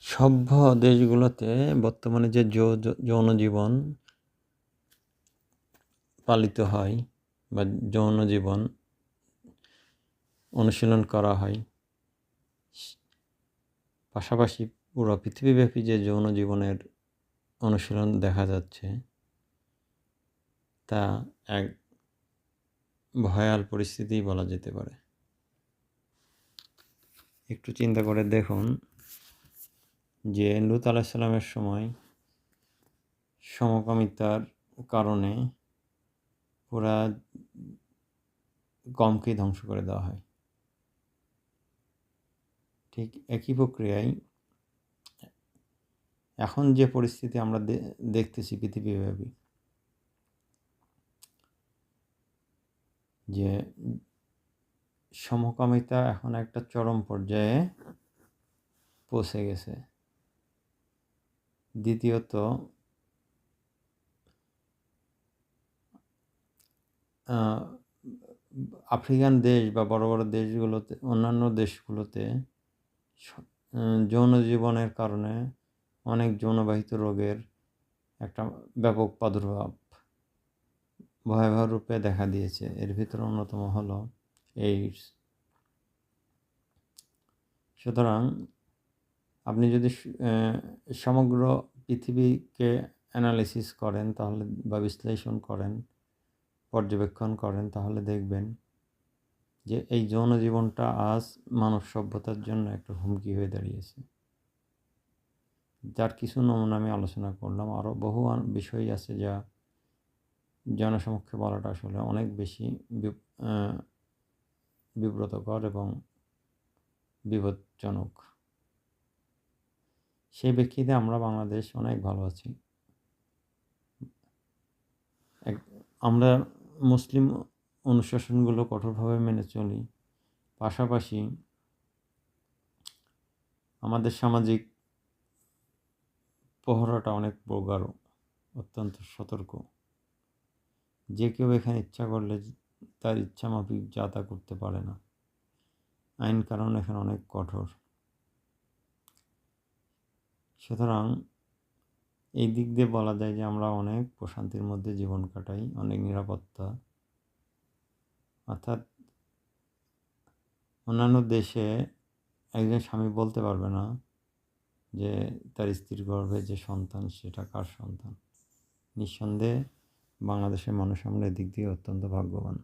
সভ্য দেশগুলোতে বর্তমানে যে যৌন জীবন পালিত হয় বা যৌন জীবন অনুশীলন করা হয়, পাশাপাশি পুরো পৃথিবীব্যাপী যে যৌন জীবনের অনুশীলন দেখা যাচ্ছে, তা এক ভয়াল পরিস্থিতি বলা যেতে পারে। একটু চিন্তা করে দেখুন যে লূত আলাইহিস সালামের সময় সমকামিতার কারণে পুরা কমকে ধ্বংস করে দেওয়া হয়। ঠিক একই প্রক্রিয়ায় এখন যে পরিস্থিতি আমরা দেখতেছি পৃথিবীব্যাপী, যে সমকামিতা এখন একটা চরম পর্যায়ে পৌঁছে গেছে। দ্বিতীয়ত, আফ্রিকান দেশ বা বড় বড় দেশগুলোতে, অন্যান্য দেশগুলোতে যৌন জীবনের কারণে অনেক যৌনবাহিত রোগের একটা ব্যাপক প্রাদুর্ভাব ভয়াবহ রূপে দেখা দিয়েছে। এর ভিতরে অন্যতম হলো এইডস। সুতরাং আপনি যদি সমগ্র পৃথিবীকে অ্যানালিসিস করেন তাহলে, বা বিশ্লেষণ করেন, পর্যবেক্ষণ করেন, তাহলে দেখবেন যে এই যৌন জীবনটা আজ মানব সভ্যতার জন্য একটা হুমকি হয়ে দাঁড়িয়েছে। যার কিছু নমুনা আমি আলোচনা করলাম, আরও বহু বিষয় আছে যা জনসমক্ষে বলাটা আসলে অনেক বেশি বিব্রতকর এবং বিপজ্জনক। সেই ব্যক্তিতে আমরা বাংলাদেশ অনেক ভালো আছি। আমরা মুসলিম অনুশাসনগুলো কঠোরভাবে মেনে চলি, পাশাপাশি আমাদের সামাজিক প্রহরাটা অনেক প্রগাঢ়, অত্যন্ত সতর্ক। যে কেউ এখানে ইচ্ছা করলে তার ইচ্ছা মাফিক যা তা করতে পারে না। আইন কানুন এখানে অনেক কঠোর। সুতরাং এই দিক দিয়ে বলা যায় যে আমরা অনেক প্রশান্তির মধ্যে জীবন কাটাই, অনেক নিরাপত্তা। অর্থাৎ অন্যান্য দেশে একজন স্বামী বলতে পারবে না যে তার স্ত্রীর গর্ভে যে সন্তান সেটা কার সন্তান। নিঃসন্দেহে বাংলাদেশের মানুষ আমরা এদিক দিয়ে অত্যন্ত ভাগ্যবান।